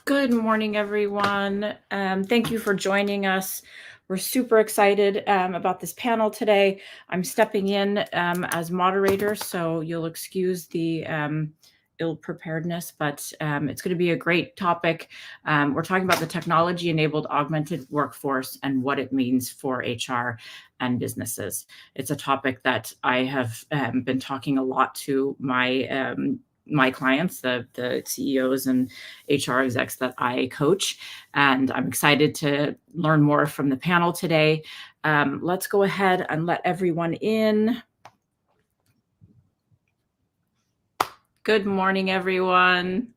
Good morning, everyone. Thank you for joining us. We're super excited about this panel today. I'm stepping in as moderator, so you'll excuse the ill-preparedness, but it's going to be a great topic. We're talking about the technology-enabled augmented workforce and what it means for HR and businesses. It's a topic that I have been talking a lot to my clients, the CEOs and HR execs that I coach. And I'm excited to learn more from the panel today. Let's go ahead and let everyone in. Good morning, everyone.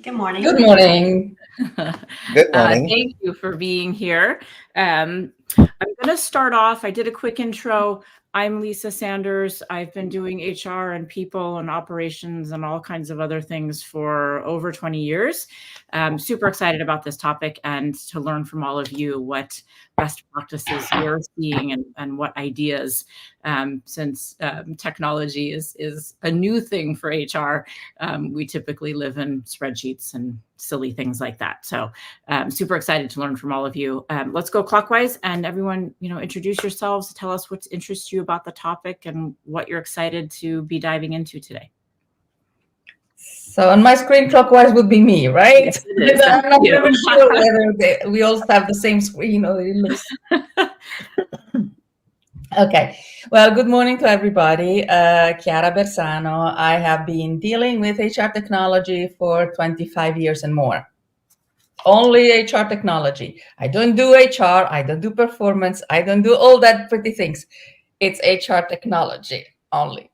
Good morning. Good morning. Good morning. Thank you for being here. I'm going to start off. I did a quick intro. I'm Lisa Sanders. I've been doing HR and people and operations and all kinds of other things for over 20 years. I'm super excited about this topic and to learn from all of you what best practices you're seeing and what ideas, since technology is a new thing for HR. We typically live in spreadsheets and silly things like that. So super excited to learn from all of you. Let's go clockwise, and everyone, introduce yourselves, tell us what interests you about the topic and what you're excited to be diving into today. So on my screen, clockwise would be me, right? Yes, it is. I'm not even sure whether we all have the same screen or it looks. Okay. Well, good morning to everybody. Chiara Bersano. I have been dealing with HR technology for 25 years and more. Only HR technology. I don't do HR. I don't do performance. I don't do all that pretty things. It's HR technology only,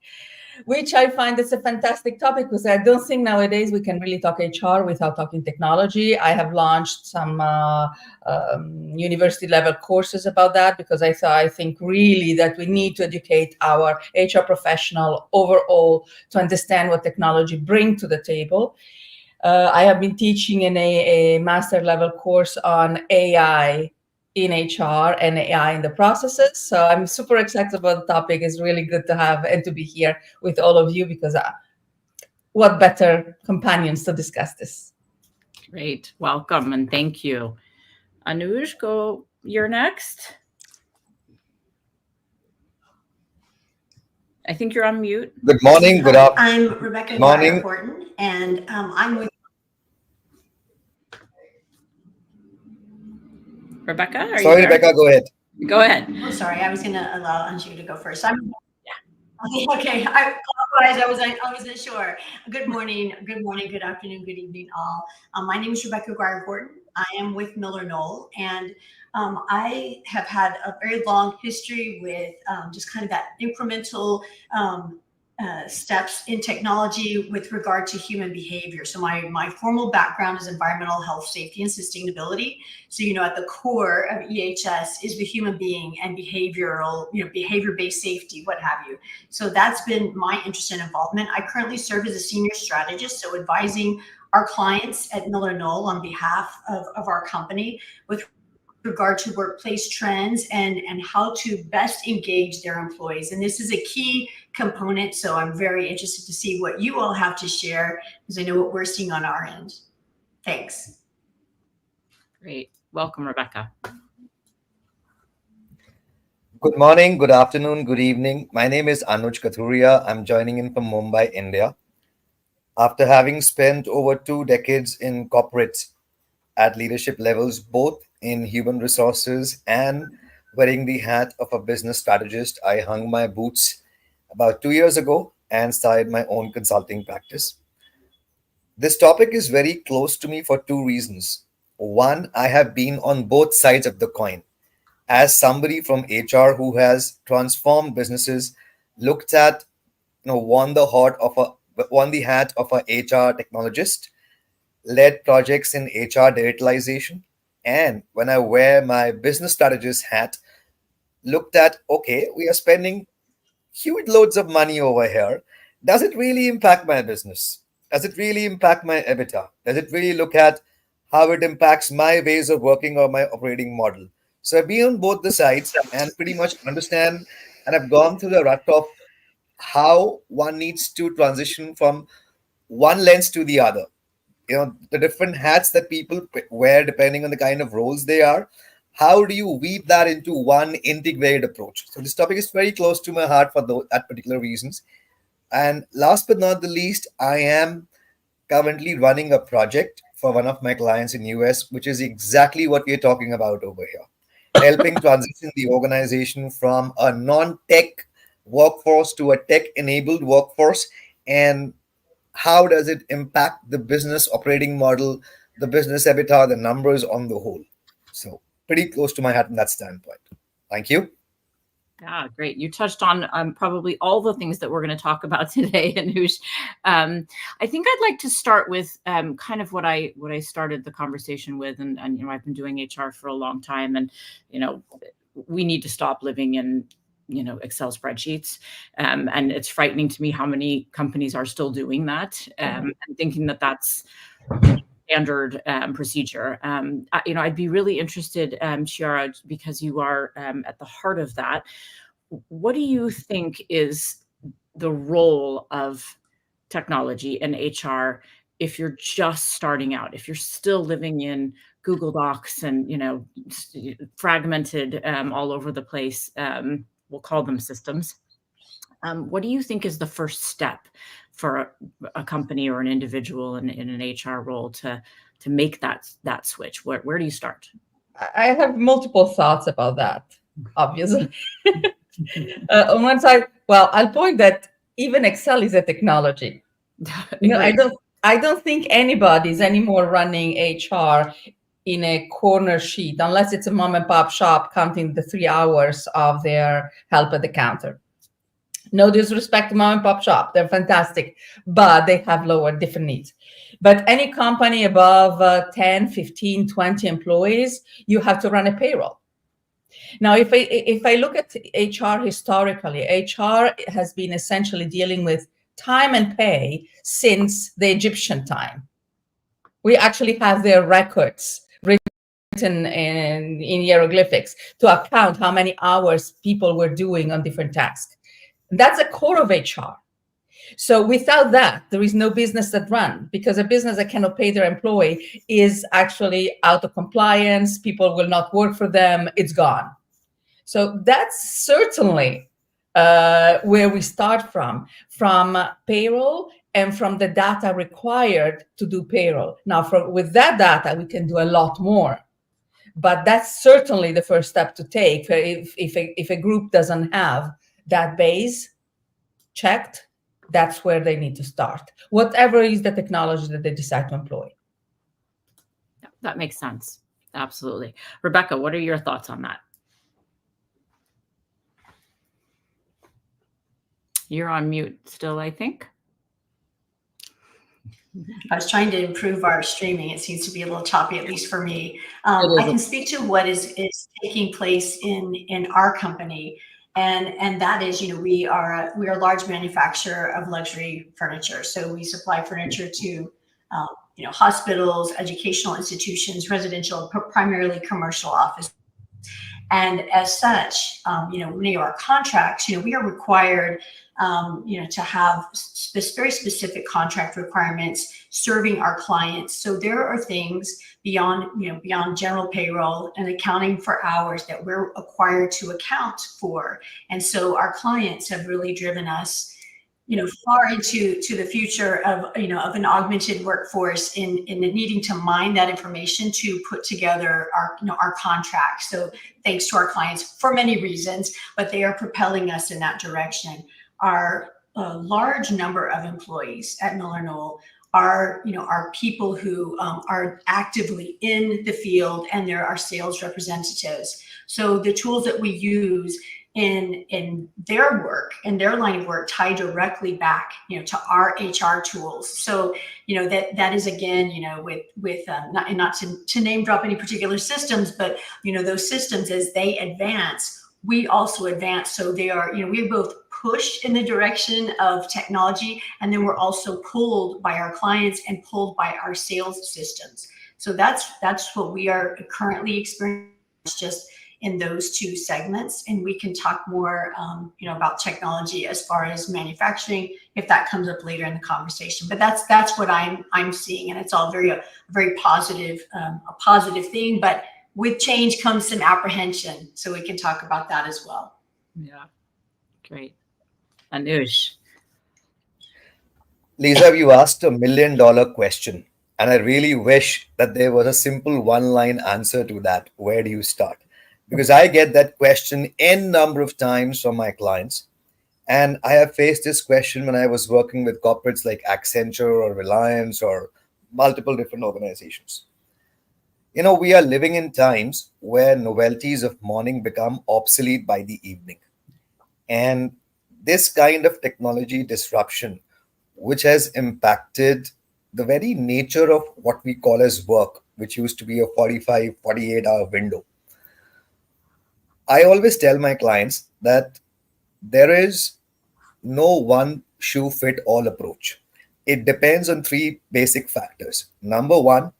which I find is a fantastic topic because I don't think nowadays we can really talk HR without talking technology. I have launched some university level courses about that because I think really that we need to educate our HR professional overall to understand what technology brings to the table. I have been teaching in a master level course on AI in HR and AI in the processes. So I'm super excited about the topic. It's really good to have and to be here with all of you because what better companions to discuss this. Great. Welcome and thank you. Anuj, you're next. I think you're on mute. Good morning. Good afternoon. I'm Rebecca Morning. Horton, and I'm with. Rebecca, are Sorry, you there? Rebecca, go ahead. Go ahead. Oh, sorry, I was going to allow Anshu to go first. Okay. I wasn't sure. Good morning, good afternoon, good evening, all. My name is Rebecca Horton. I am with Miller Knoll, and I have had a very long history with just kind of that incremental steps in technology with regard to human behavior. So my formal background is environmental health, safety, and sustainability. So, at the core of EHS is the human being and behavioral, behavior-based safety, what have you. So that's been my interest and involvement. I currently serve as a senior strategist, so advising our clients at Miller Knoll on behalf of our company with regard to workplace trends and how to best engage their employees. And this is a key component. So I'm very interested to see what you all have to share because I know what we're seeing on our end. Thanks. Great. Welcome, Rebecca. Good morning, good afternoon, good evening. My name is Anuj Kathuria. I'm joining in from Mumbai, India. After having spent over 2 decades in corporates at leadership levels, both in human resources and wearing the hat of a business strategist, I hung my boots about 2 years ago and started my own consulting practice. This topic is very close to me for 2 reasons. One, I have been on both sides of the coin. As somebody from HR who has transformed businesses, looked at, worn the hat of a HR technologist, led projects in HR digitalization, and when I wear my business strategist hat, looked at, okay, we are spending huge loads of money over here. Does it really impact my business? Does it really impact my EBITDA? Does it really look at how it impacts my ways of working or my operating model? So I've been on both the sides and pretty much understand and I've gone through the rut of how one needs to transition from one lens to the other. the different hats that people wear depending on the kind of roles they are. How do you weave that into one integrated approach? So this topic is very close to my heart for that particular reasons. And last but not the least, I am currently running a project for one of my clients in US, which is exactly what we're talking about over here, helping transition the organization from a non-tech workforce to a tech-enabled workforce. And how does it impact the business operating model, the business EBITDA, the numbers on the whole? So pretty close to my heart from that standpoint. Thank you. Yeah, great. You touched on probably all the things that we're going to talk about today, Anush. I think I'd like to start with kind of what I started the conversation with, and I've been doing HR for a long time, and we need to stop living in Excel spreadsheets, and it's frightening to me how many companies are still doing that, and thinking that that's standard procedure. I'd be really interested, Chiara, because you are at the heart of that. What do you think is the role of technology in HR if you're just starting out, if you're still living in Google Docs and fragmented all over the place? We'll call them systems. What do you think is the first step for a company or an individual in an HR role to make that switch? Where do you start? I have multiple thoughts about that, obviously. On one side, well, I'll point that even Excel is a technology. I don't think anybody's anymore running HR in a corner sheet, unless it's a mom and pop shop counting the 3 hours of their help at the counter. No disrespect to mom and pop shop. They're fantastic, but they have different needs. But any company above 10, 15, 20 employees, you have to run a payroll. Now, if I look at HR historically, HR has been essentially dealing with time and pay since the Egyptian time. We actually have their records written in hieroglyphics to account how many hours people were doing on different tasks. That's a core of HR. So without that, there is no business that runs, because a business that cannot pay their employee is actually out of compliance. People will not work for them. It's gone. So that's certainly where we start from payroll and from the data required to do payroll. Now, with that data, we can do a lot more. But that's certainly the first step to take if a group doesn't have that base checked. That's where they need to start, whatever is the technology that they decide to employ. That makes sense. Absolutely. Rebecca, what are your thoughts on that? You're on mute still, I think. I was trying to improve our streaming. It seems to be a little choppy, at least for me. I can speak to what is taking place in our company. And that is, we are a large manufacturer of luxury furniture. So we supply furniture to, hospitals, educational institutions, residential, primarily commercial office. And as such, many of our contracts, we are required, to have very specific contract requirements serving our clients. So there are things beyond general payroll and accounting for hours that we're required to account for. And so our clients have really driven us, far into the future of an augmented workforce in needing to mine that information to put together our contracts. So thanks to our clients for many reasons, but they are propelling us in that direction. Our large number of employees at MillerKnoll are people who are actively in the field, and there are sales representatives. So the tools that we use in their work and their line of work tie directly back, to our HR tools. So, that is again, with not to name drop any particular systems, but those systems, as they advance, we also advance. So they are, we both push in the direction of technology, and then we're also pulled by our clients and pulled by our sales systems. So that's what we are currently experiencing, just in those two segments, and we can talk more, about technology as far as manufacturing if that comes up later in the conversation. But that's what I'm seeing, and it's all very positive, a positive thing. But with change comes some apprehension, so we can talk about that as well. Yeah, great. Anush. Lisa, you asked $1 million question, and I really wish that there was a simple one-line answer to that. Where do you start? Because I get that question n number of times from my clients, and I have faced this question when I was working with corporates like Accenture or Reliance or multiple different organizations. We are living in times where novelties of morning become obsolete by the evening. And this kind of technology disruption, which has impacted the very nature of what we call as work, which used to be a 45, 48-hour window. I always tell my clients that there is no one shoe fit all approach. It depends on three basic factors. Number one,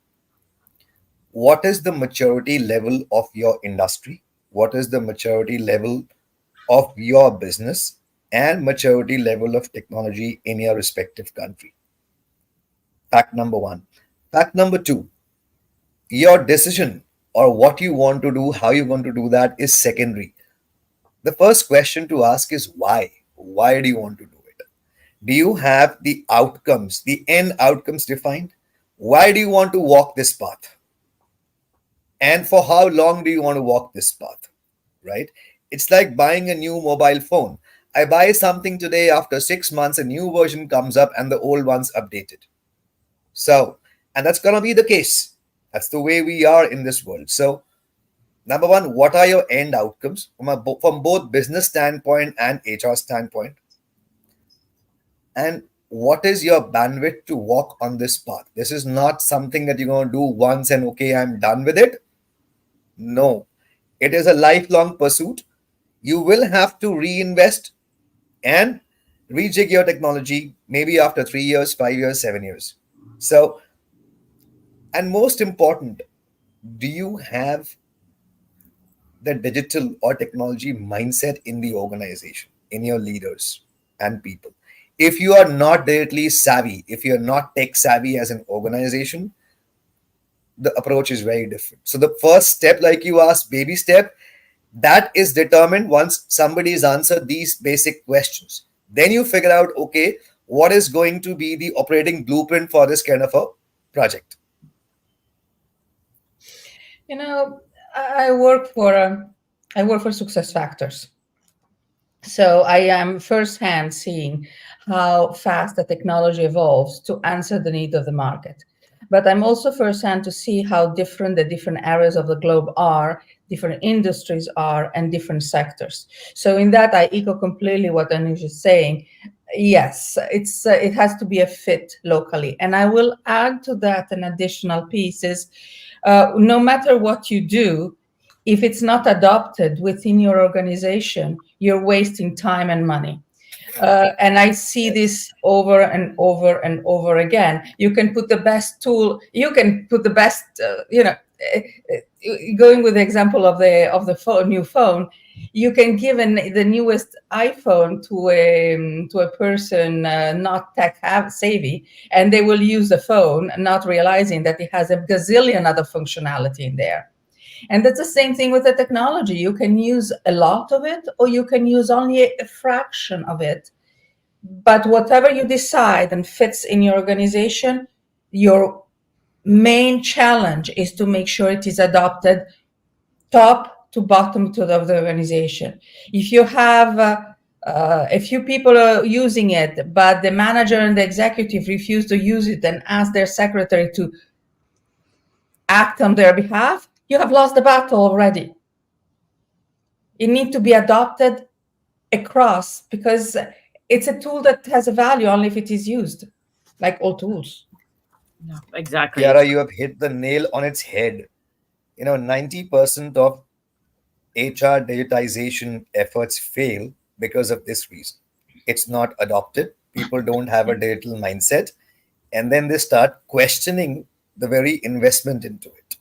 what is the maturity level of your industry? What is the maturity level of your business and maturity level of technology in your respective country? Fact number one. Fact number two, your decision or what you want to do, how you want to do that is secondary. The first question to ask is why? Why do you want to do it? Do you have the outcomes, the end outcomes defined? Why do you want to walk this path? And for how long do you want to walk this path? Right? It's like buying a new mobile phone. I buy something today, after 6 months, a new version comes up and the old one's updated. So, and that's going to be the case. That's the way we are in this world. So, number one, what are your end outcomes from both business standpoint and HR standpoint? And what is your bandwidth to walk on this path? This is not something that you're going to do once and okay, I'm done with it. No, it is a lifelong pursuit. You will have to reinvest and rejig your technology maybe after 3 years, 5 years, 7 years. So, and most important, do you have the digital or technology mindset in the organization, in your leaders and people? If you are not digitally savvy, if you're not tech savvy as an organization, the approach is very different. So the first step, like you asked, baby step, that is determined once somebody has answered these basic questions. Then you figure out, okay, what is going to be the operating blueprint for this kind of a project? I work for Success Factors. So I am firsthand seeing how fast the technology evolves to answer the need of the market. But I'm also firsthand to see how different the different areas of the globe are, different industries are, and different sectors. So in that, I echo completely what Anush is saying. Yes, it has to be a fit locally. And I will add to that an additional piece is, no matter what you do, if it's not adopted within your organization, you're wasting time and money. And I see this over and over and over again. You can put the best tool, you can put the best, going with the example of the new phone, you can give the newest iPhone to a person not tech savvy, and they will use the phone, not realizing that it has a gazillion other functionality in there. And that's the same thing with the technology. You can use a lot of it, or you can use only a fraction of it. But whatever you decide and fits in your organization, your main challenge is to make sure it is adopted top to bottom to the organization. If you have a few people are using it, but the manager and the executive refuse to use it and ask their secretary to act on their behalf, you have lost the battle already. It needs to be adopted across, because it's a tool that has a value only if it is used, like all tools. No, exactly. Kiara, you have hit the nail on its head. 90% of HR digitization efforts fail because of this reason. It's not adopted. People don't have a digital mindset. And then they start questioning the very investment into it.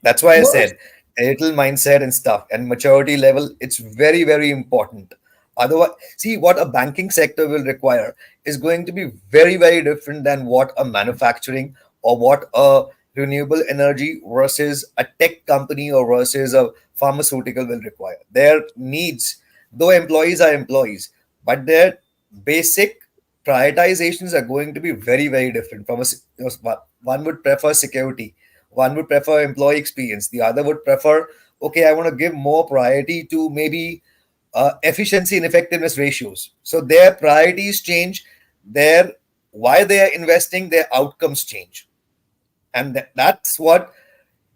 That's why I said a little mindset and stuff and maturity level, it's very, very important. Otherwise, see, what a banking sector will require is going to be very, very different than what a manufacturing or what a renewable energy versus a tech company or versus a pharmaceutical will require. Their needs, though employees are employees, but their basic prioritizations are going to be very, very different. One would prefer security, one would prefer employee experience, the other would prefer, okay, I want to give more priority to maybe efficiency and effectiveness ratios. So their priorities change, their why they are investing, their outcomes change, and that's what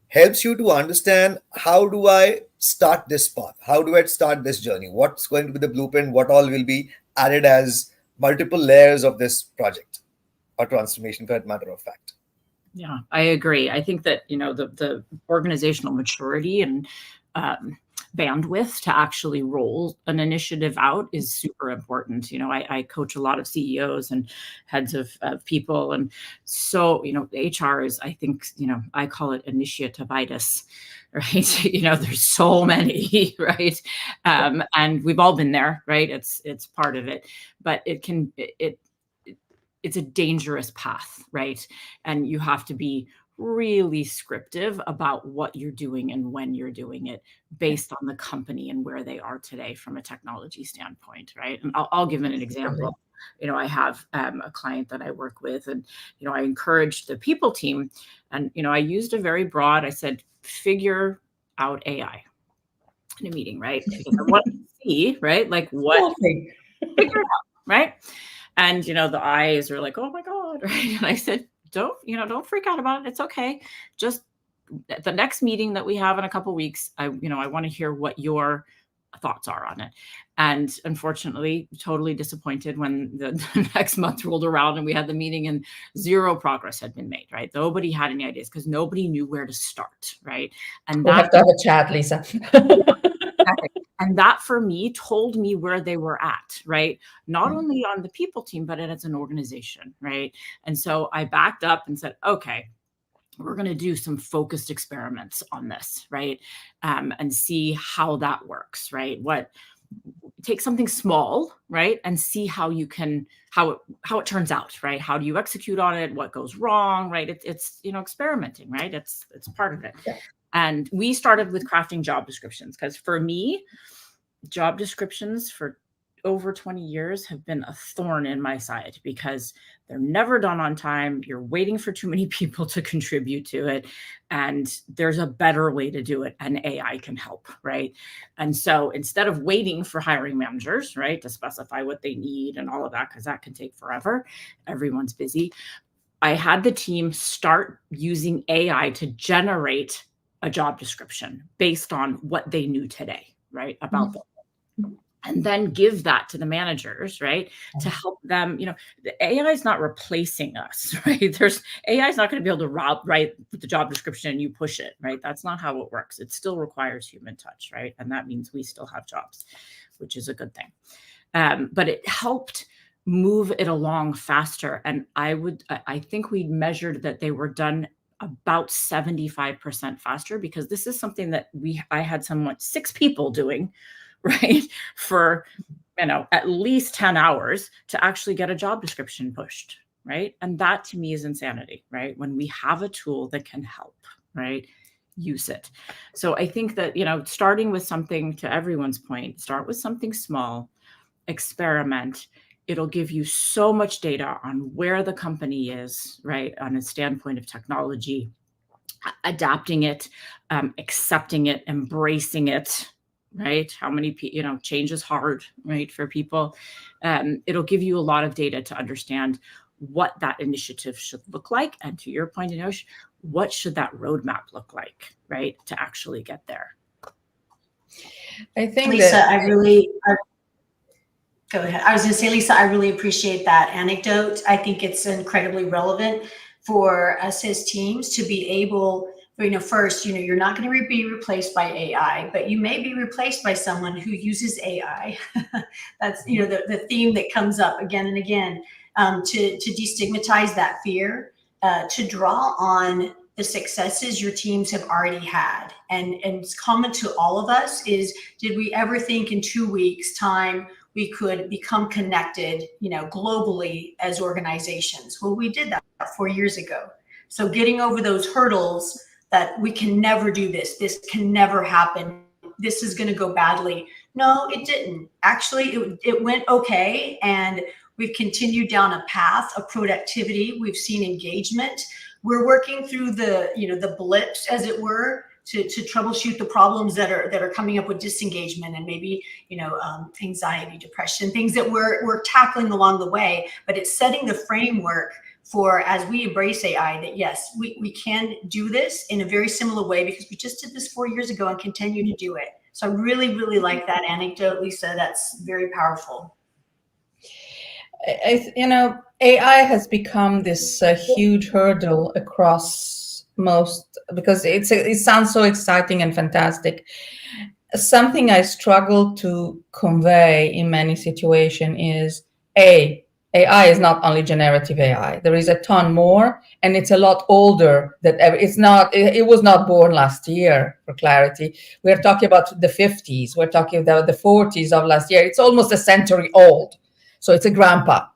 helps you to understand, how do I start this path, how do I start this journey, what's going to be the blueprint, what all will be added as multiple layers of this project or transformation, for that matter of fact. Yeah, I agree. I think that, the organizational maturity and bandwidth to actually roll an initiative out is super important. I coach a lot of CEOs and heads of people. And so, HR is, I think, I call it initiativitis, right? There's so many, right? And we've all been there, right? It's part of it, but it's a dangerous path, right? And you have to be really scriptive about what you're doing and when you're doing it based on the company and where they are today from a technology standpoint, right? And I'll give an example. I have a client that I work with, and, I encouraged the people team, and, I used a very broad, I said, figure out AI in a meeting, right? Because I want to see, right? Like what, figure it out, right? And, the eyes are like, oh my God, right? And I said, don't freak out about it. It's okay. Just at the next meeting that we have in a couple of weeks, I want to hear what your thoughts are on it. And unfortunately, totally disappointed when the next month rolled around and we had the meeting and zero progress had been made, right? Nobody had any ideas because nobody knew where to start, right? And we'll have to have a chat, Lisa. Exactly. And that for me told me where they were at, right? Not only on the people team, but as an organization, right? And so I backed up and said, okay, we're going to do some focused experiments on this, right? And see how that works, right? Take something small, right? And see how it turns out, right? How do you execute on it? What goes wrong, right? It's experimenting, right? It's part of it. Yeah. And we started with crafting job descriptions because for me, job descriptions for over 20 years have been a thorn in my side because they're never done on time. You're waiting for too many people to contribute to it. And there's a better way to do it. And AI can help, right? And so instead of waiting for hiring managers, right, to specify what they need and all of that, because that can take forever, everyone's busy. I had the team start using AI to generate a job description based on what they knew today, right, about them. And then give that to the managers, right, to help them. The AI is not replacing us, right? AI is not going to be able to write the job description and you push it, right? That's not how it works. It still requires human touch, right? And that means we still have jobs, which is a good thing. But it helped move it along faster. And I think we measured that they were done about 75% faster because this is something that I had 6 people doing, right, for at least 10 hours to actually get a job description pushed, right? And that to me is insanity, right? When we have a tool that can help, right, use it. So I think that starting with something, to everyone's point, start with something small, experiment. It'll give you so much data on where the company is, right, on a standpoint of technology, adapting it, accepting it, embracing it, right? How many, change is hard, right, for people. It'll give you a lot of data to understand what that initiative should look like. And to your point, Anush, what should that roadmap look like, right, to actually get there? I think Lisa, go ahead. I was going to say, Lisa, I really appreciate that anecdote. I think it's incredibly relevant for us as teams to be able, first, you're not going to be replaced by AI, but you may be replaced by someone who uses AI. That's, the theme that comes up again and again, to destigmatize that fear, to draw on the successes your teams have already had. And it's common to all of us is, did we ever think in 2 weeks time we could become connected, globally as organizations? Well, we did that 4 years ago. So getting over those hurdles that we can never do this can never happen, this is going to go badly. No, it didn't. Actually, it went okay. And we've continued down a path of productivity. We've seen engagement. We're working through the blips, as it were, to troubleshoot the problems that are coming up with disengagement and maybe anxiety, depression, things that we're tackling along the way. But it's setting the framework for, as we embrace AI, that yes, we can do this in a very similar way, because we just did this 4 years ago and continue to do it. So I really, really like that anecdote, Lisa. That's very powerful. AI has become this huge hurdle across most, because it sounds so exciting and fantastic. Something I struggle to convey in many situations is AI is not only generative AI. There is a ton more, and it's a lot older than ever. It was not born last year, for clarity. We're talking about the 50s. We're talking about the 40s of last year. It's almost a century old. So it's a grandpa.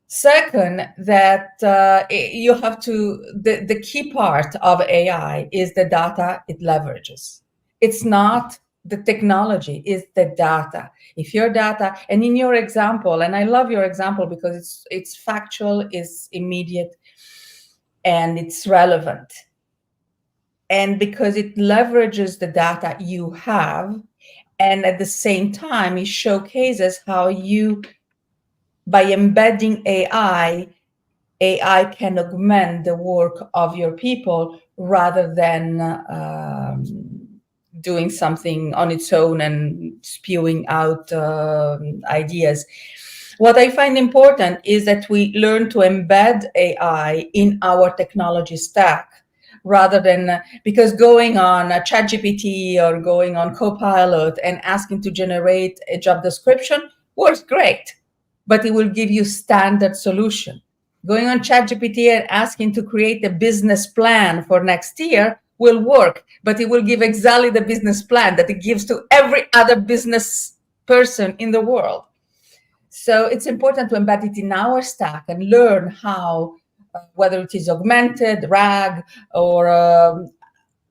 Second, that you have to, the key part of AI is the data it leverages. It's not the technology, it's the data. If your data, and in your example, and I love your example because it's factual, it's immediate, and it's relevant. And because it leverages the data you have, and at the same time, it showcases how you, by embedding AI can augment the work of your people rather than doing something on its own and spewing out ideas. What I find important is that we learn to embed AI in our technology stack, rather than, because going on a ChatGPT or going on Copilot and asking to generate a job description works great, but it will give you standard solution. Going on ChatGPT and asking to create a business plan for next year will work, but it will give exactly the business plan that it gives to every other business person in the world. So it's important to embed it in our stack and learn how, whether it is augmented, RAG, or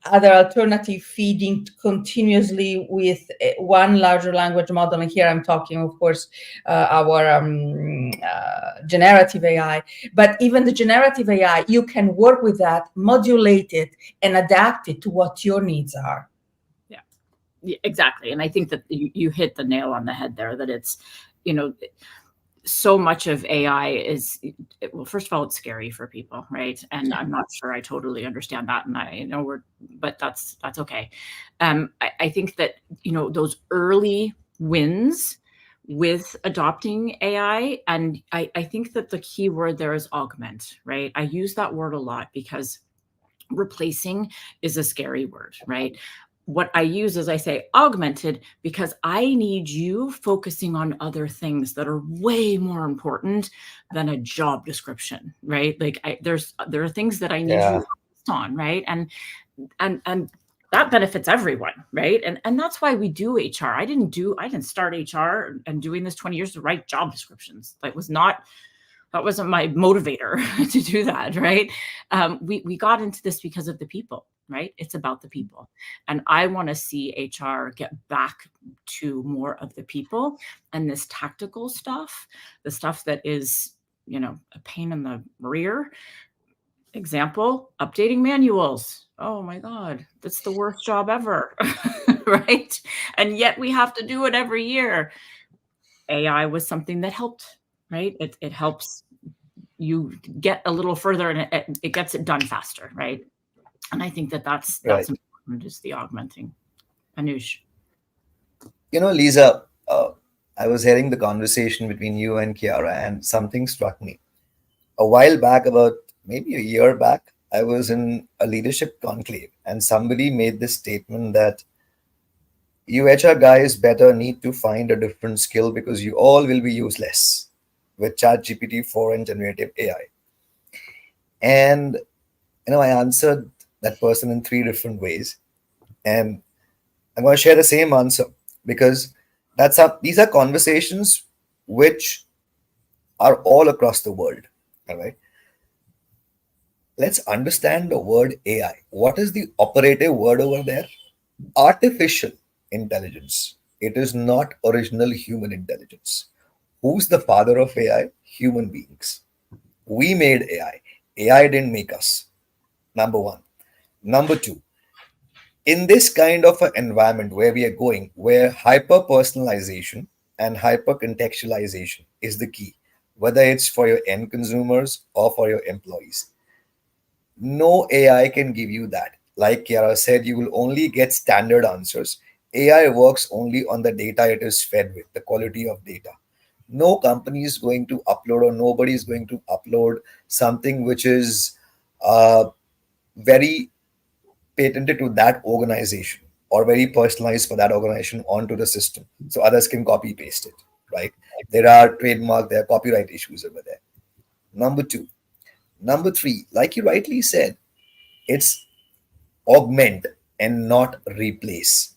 other alternative feeding continuously with one larger language model. And here I'm talking, of course, our generative AI. But even the generative AI, you can work with that, modulate it, and adapt it to what your needs are. Yeah, exactly. And I think that you hit the nail on the head there, that it's, so much of AI is, well, first of all, it's scary for people, right? And I'm not sure I totally understand that. And I know but that's okay. I think that, those early wins with adopting AI, and I think that the key word there is augment, right? I use that word a lot because replacing is a scary word, right? What I use is I say augmented, because I need you focusing on other things that are way more important than a job description, right? Like there are things that I need you focused on, right? And that benefits everyone, right? And that's why we do HR. I didn't start HR and doing this 20 years to write job descriptions. That wasn't my motivator to do that, right? We got into this because of the people, right? It's about the people. And I want to see HR get back to more of the people, and this tactical stuff, the stuff that is, a pain in the rear. Example, updating manuals. Oh my God, that's the worst job ever, right? And yet we have to do it every year. AI was something that helped, right? It helps you get a little further, and it gets it done faster, right? And I think that's Right. important, is the augmenting. Anush. Lisa, I was hearing the conversation between you and Chiara, and something struck me. A while back, about maybe a year back, I was in a leadership conclave, and somebody made this statement that you HR guys better need to find a different skill because you all will be useless with ChatGPT 4 and generative AI. And I answered that person in three different ways, and I'm going to share the same answer because these are conversations which are all across the world. All right, let's understand the word AI. What is the operative word over there? Artificial intelligence. It is not original human intelligence. Who's the father of AI? Human beings. We made AI. AI didn't make us. Number one. Number two, in this kind of an environment where we are going, where hyper personalization and hyper contextualization is the key, whether it's for your end consumers or for your employees, no AI can give you that. Like Kiara said, you will only get standard answers. AI works only on the data it is fed with, the quality of data. No company is going to upload, or nobody is going to upload something which is uh, very patented to that organization or very personalized for that organization onto the system so others can copy paste it, right? There are trademark, there are copyright issues over there. Number two. Number three, like you rightly said, it's augment and not replace.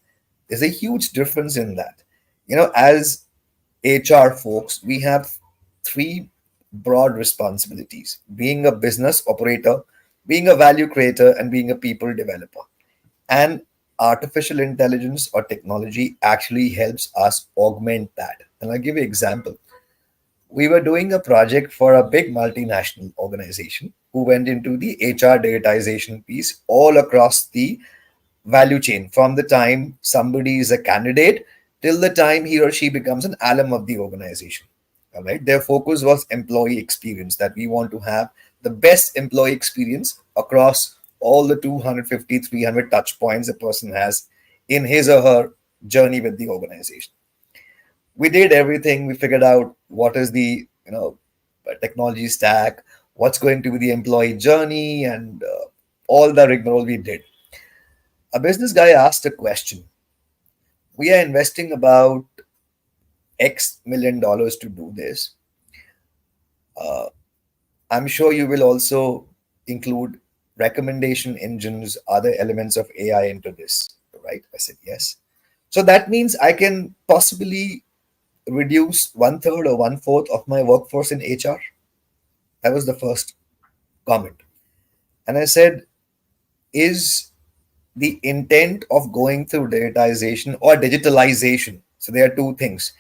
There's a huge difference in that. As HR folks, we have three broad responsibilities: being a business operator, being a value creator, and being a people developer. And artificial intelligence or technology actually helps us augment that. And I'll give you an example. We were doing a project for a big multinational organization who went into the HR digitization piece all across the value chain from the time somebody is a candidate till the time he or she becomes an alum of the organization. All right. Their focus was employee experience, that we want to have the best employee experience across all the 250, 300 touch points a person has in his or her journey with the organization. We did everything. We figured out what is the technology stack, what's going to be the employee journey, and all the rigmarole we did. A business guy asked a question. We are investing about X million dollars to do this. I'm sure you will also include recommendation engines, other elements of AI into this, right? I said yes. So that means I can possibly reduce one third or one fourth of my workforce in HR. That was the first comment. And I said, is the intent of going through digitization or digitalization? So there are two things.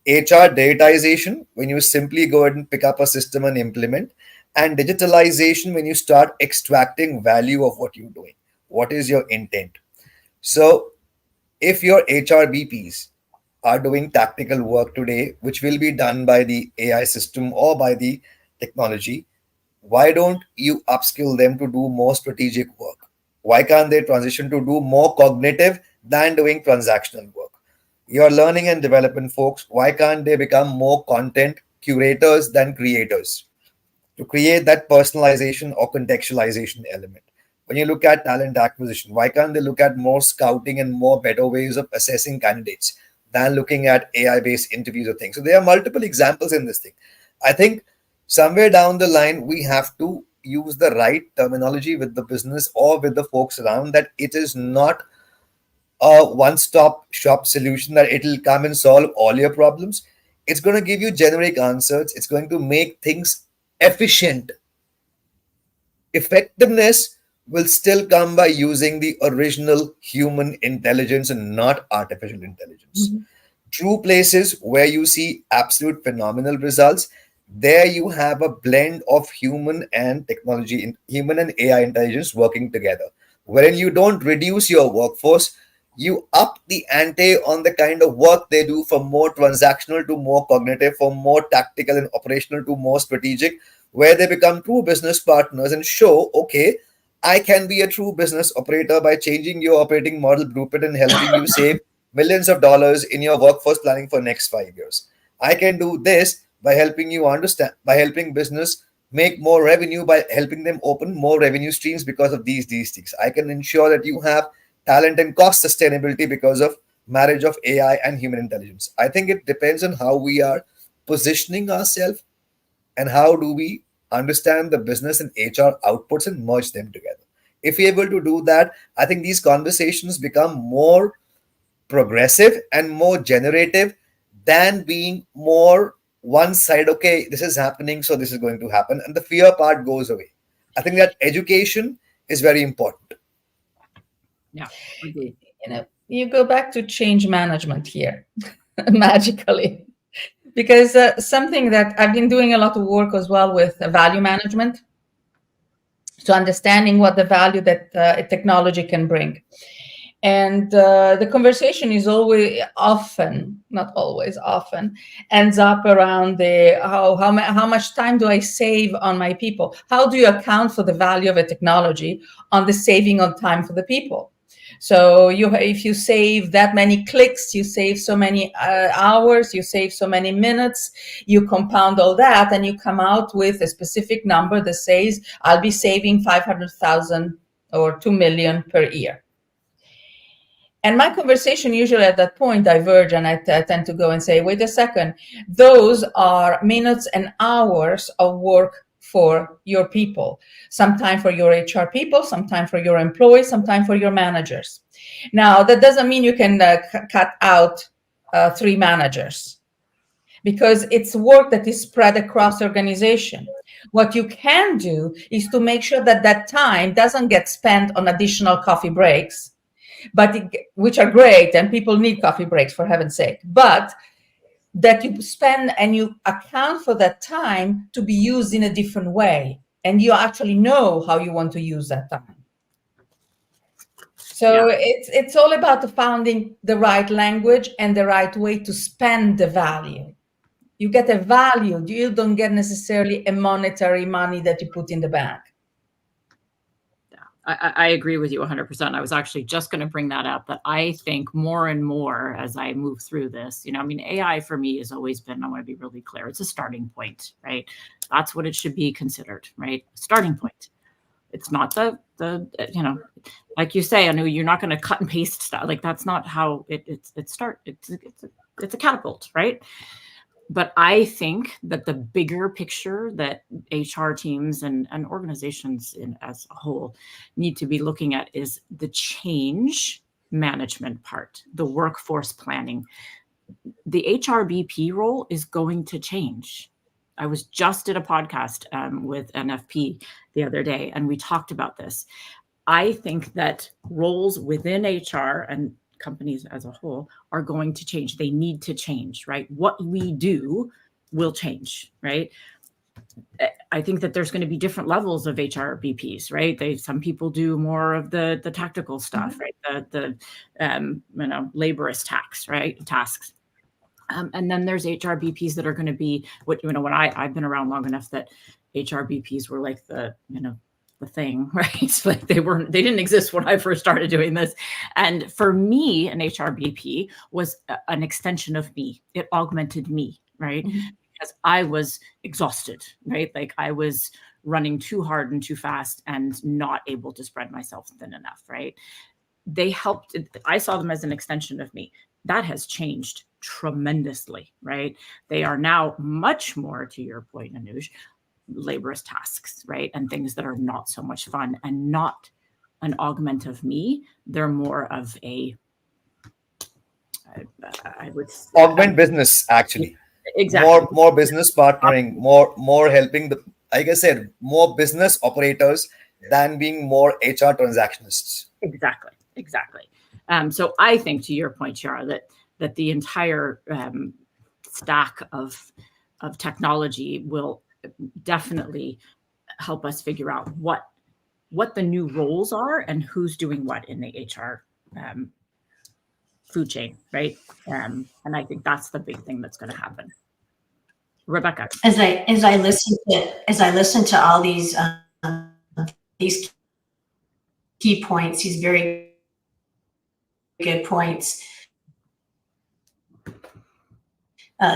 HR digitization, when you simply go ahead and pick up a system and implement, and digitalization, when you start extracting value of what you're doing. What is your intent? So if your HR BPs are doing tactical work today, which will be done by the AI system or by the technology, why don't you upskill them to do more strategic work? Why can't they transition to do more cognitive than doing transactional work? Your learning and development folks, why can't they become more content curators than creators to create that personalization or contextualization element? When you look at talent acquisition, why can't they look at more scouting and more better ways of assessing candidates than looking at AI based interviews or things? So there are multiple examples in this thing. I think somewhere down the line, we have to use the right terminology with the business or with the folks around, that it is not a one stop shop solution that it'll come and solve all your problems. It's going to give you generic answers, it's going to make things efficient. Effectiveness will still come by using the original human intelligence and not artificial intelligence. True places where you see absolute phenomenal results, there you have a blend of human and technology, human and AI intelligence working together. Wherein you don't reduce your workforce, you up the ante on the kind of work they do, from more transactional to more cognitive, from more tactical and operational to more strategic, where they become true business partners and show, okay, I can be a true business operator by changing your operating model blueprint and helping you save millions of dollars in your workforce planning for next 5 years. I can do this by helping you understand, by helping business make more revenue, by helping them open more revenue streams because of these things. I can ensure that you have talent and cost sustainability because of marriage of AI and human intelligence. I think it depends on how we are positioning ourselves and how do we understand the business and HR outputs and merge them together. If we're able to do that, I think these conversations become more progressive and more generative than being more one side. Okay, this is happening, so this is going to happen, and the fear part goes away. I think that education is very important. Yeah, agreed. You go back to change management here magically, because something that I've been doing a lot of work as well with value management, so understanding what the value that technology can bring. And the conversation is always often, not always, often ends up around the how much time do I save on my people? How do you account for the value of a technology on the saving on time for the people? So if you save that many clicks, you save so many hours, you save so many minutes, you compound all that, and you come out with a specific number that says, I'll be saving 500,000 or 2 million per year. And my conversation usually at that point diverge, and I tend to go and say, wait a second, those are minutes and hours of work for your people, sometime for your HR people, sometime for your employees, sometime for your managers. Now, that doesn't mean you can cut out 3 managers, because it's work that is spread across the organization. What you can do is to make sure that that time doesn't get spent on additional coffee breaks, which are great, and people need coffee breaks, for heaven's sake, but that you spend and you account for that time to be used in a different way, and you actually know how you want to use that time. So it's all about finding the right language and the right way to spend the value. You get a value, you don't get necessarily a monetary money that you put in the bank. I agree with you 100%. I was actually just going to bring that up, that I think more and more as I move through this, I mean, AI for me has always been, I want to be really clear, it's a starting point, right? That's what it should be considered, right? Starting point. It's not the like you say, I know you're not going to cut and paste stuff. Like that's not how it's a catapult, right? But I think that the bigger picture that HR teams and organizations as a whole need to be looking at is the change management part, the workforce planning. The HRBP role is going to change. I was just at a podcast with NFP the other day, and we talked about this. I think that roles within HR and companies as a whole are going to change. They need to change, right? What we do will change, right? I think that there's going to be different levels of HRBPs, right? Some people do more of the tactical stuff, right? The laborist tasks, and then there's HRBPs that are going to be when I've been around long enough that HRBPs were like the thing, right? It's like they didn't exist when I first started doing this. And for me, an HRBP was an extension of me. It augmented me, right? Mm-hmm. Because I was exhausted, right? Like I was running too hard and too fast and not able to spread myself thin enough, right? They helped. I saw them as an extension of me. That has changed tremendously, right? They are now much more, to your point, Anuj, laborious tasks, right? And things that are not so much fun and not an augment of me. They're more of I would augment business, actually. Exactly. More business partnering, more helping like I said, more business operators than being more HR transactionists. Exactly. So I think, to your point, Chiara, that the entire stack of technology will definitely help us figure out what the new roles are and who's doing what in the HR food chain, right? And I think that's the big thing that's going to happen. Rebecca, as I listen to all these key points, these very good points.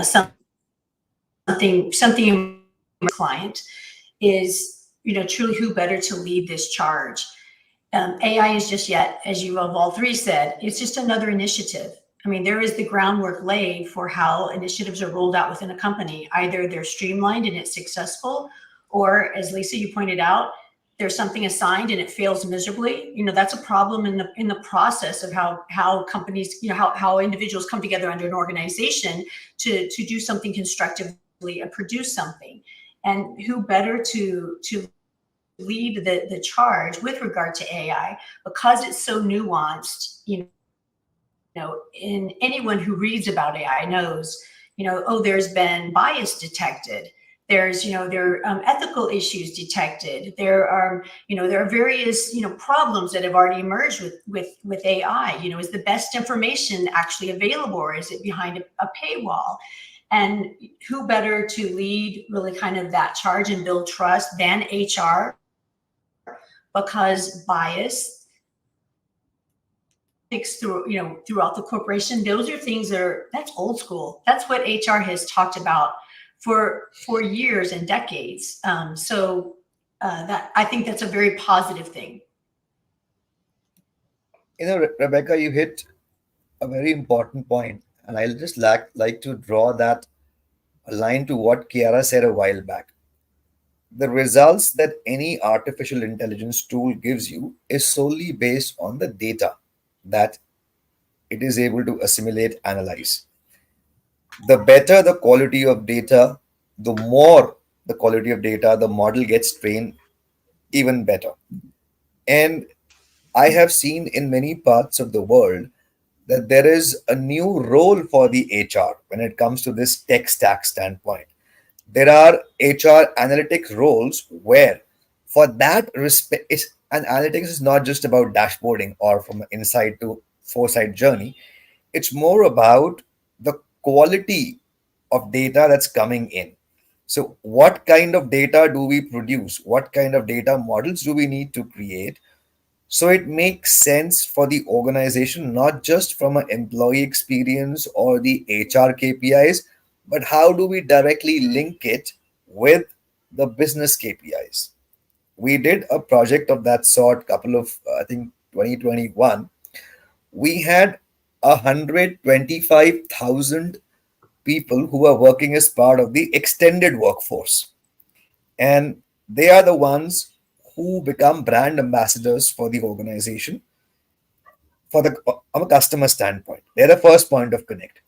Something in my client is, truly who better to lead this charge. AI is just yet, as you have all three said, it's just another initiative. I mean, there is the groundwork laid for how initiatives are rolled out within a company. Either they're streamlined and it's successful, or as Lisa, you pointed out, there's something assigned and it fails miserably, that's a problem in the process of how companies, how individuals come together under an organization to do something constructively and produce something. And who better to lead the charge with regard to AI, because it's so nuanced. In anyone who reads about AI knows, oh, there's been bias detected. There's, there are ethical issues detected. There are various, problems that have already emerged with AI. Is the best information actually available, or is it behind a paywall? And who better to lead really kind of that charge and build trust than HR? Because bias throughout the corporation, those are things that's old school. That's what HR has talked about for years and decades. That, I think that's a very positive thing. Rebecca, you hit a very important point, and I'll just like to draw that line to what Kiara said a while back. The results that any artificial intelligence tool gives you is solely based on the data that it is able to assimilate, analyze. The better the quality of data, the more the quality of data, the model gets trained even better. And I have seen in many parts of the world that there is a new role for the HR when it comes to this tech stack standpoint. There are HR analytics roles where, for that respect, and analytics is not just about dashboarding or from an insight to foresight journey. It's more about the quality of data that's coming in. So, what kind of data do we produce? What kind of data models do we need to create? So it makes sense for the organization, not just from an employee experience or the HR KPIs, but how do we directly link it with the business KPIs? We did a project of that sort, couple of, I think, 2021. We had 125,000 people who are working as part of the extended workforce. And they are the ones who become brand ambassadors for the organization from a customer standpoint. They're the first point of connect.